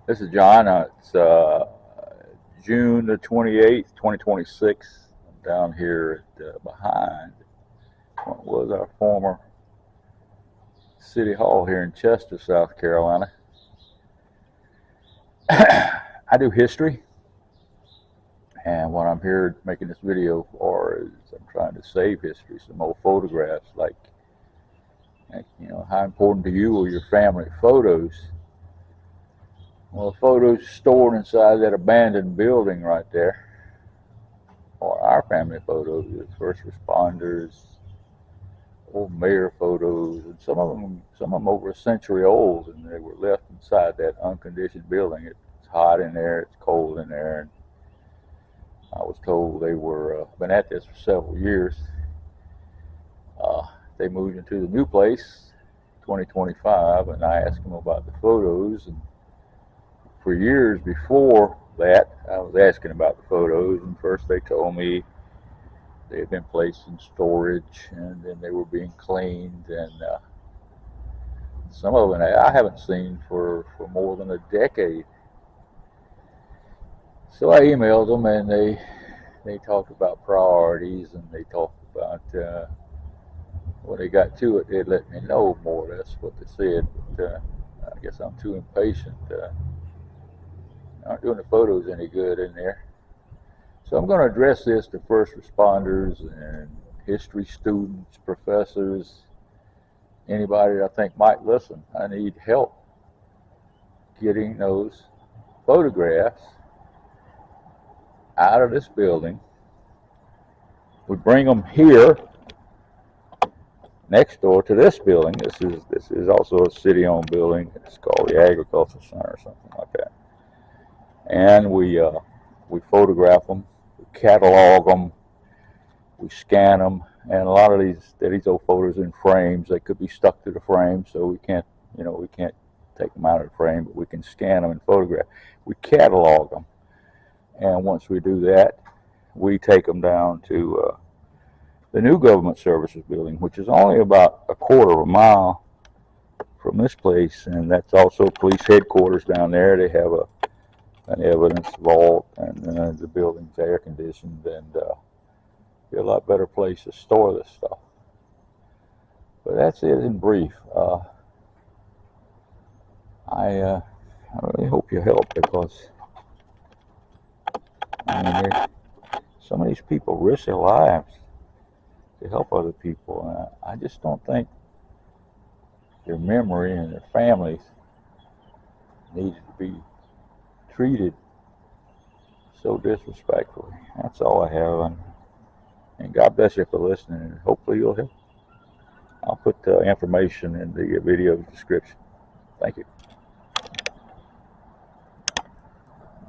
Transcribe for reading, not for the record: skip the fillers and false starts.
This is John. It's June the 28th, 2026. I'm down here behind what was our former city hall here in Chester, South Carolina. I do history, and what I'm here making this video for is I'm trying to save history, some old photographs, like how important to you or your family photos. Well, the photos stored inside that abandoned building right there are our family photos, the first responders, old mayor photos, and some of them over a century old, and they were left inside that unconditioned building. It's hot in there, it's cold in there, and I was told they were been at this for several years. They moved into the new place, 2025, and I asked them about the photos, and for years before that, I was asking about the photos, and first they told me they had been placed in storage, and then they were being cleaned, and some of them I haven't seen for more than a decade. So I emailed them, and they talked about priorities, and they talked about when they got to it, they'd let me know more or less what they said. But I guess I'm too impatient. Aren't doing the photos any good in there. So I'm going to address this to first responders and history students, professors, anybody that I think might listen. I need help getting those photographs out of this building. We bring them here next door to this building. This is also a city-owned building. It's called the Agricultural Center or something like that. And we photograph them, we catalog them, we scan them, and a lot of these old photos in frames. They could be stuck to the frame, so we can't take them out of the frame, but we can scan them and photograph. We catalog them, and once we do that, we take them down to the new government services building, which is only about a quarter of a mile from this place, and that's also police headquarters down there. They have an evidence vault, and the building's air conditioned, and be a lot better place to store this stuff. But that's it in brief. I really hope you help, because some of these people risk their lives to help other people. I just don't think their memory and their families need to be treated so disrespectfully. That's all I have, and God bless you for listening, and hopefully you'll help. I'll put the information in the video description. Thank you.